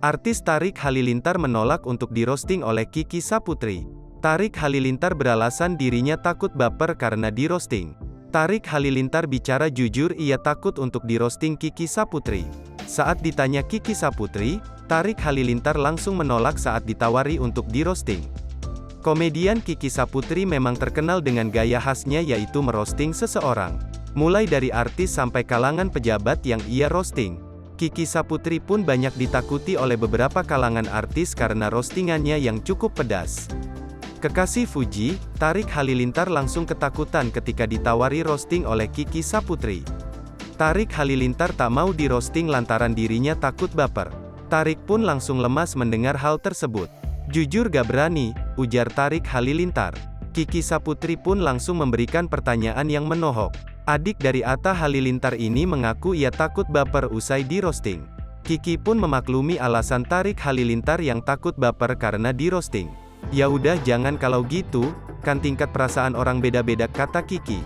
Artis Tarik Halilintar menolak untuk di-roasting oleh Kiki Saputri. Tarik Halilintar beralasan dirinya takut baper karena di-roasting. Tarik Halilintar bicara jujur ia takut untuk di-roasting Kiki Saputri. Saat ditanya Kiki Saputri, Tarik Halilintar langsung menolak saat ditawari untuk di-roasting. Komedian Kiki Saputri memang terkenal dengan gaya khasnya yaitu merosting seseorang. Mulai dari artis sampai kalangan pejabat yang ia roasting. Kiki Saputri pun banyak ditakuti oleh beberapa kalangan artis karena roastingannya yang cukup pedas. Kekasih Fuji, Tarik Halilintar langsung ketakutan ketika ditawari roasting oleh Kiki Saputri. Tarik Halilintar tak mau di-roasting lantaran dirinya takut baper. Tarik pun langsung lemas mendengar hal tersebut. Jujur gak berani, ujar Tarik Halilintar. Kiki Saputri pun langsung memberikan pertanyaan yang menohok. Adik dari Atta Halilintar ini mengaku ia takut baper usai di-roasting. Kiki pun memaklumi alasan Tarik Halilintar yang takut baper karena di-roasting. Ya udah jangan kalau gitu, kan tingkat perasaan orang beda-beda, kata Kiki.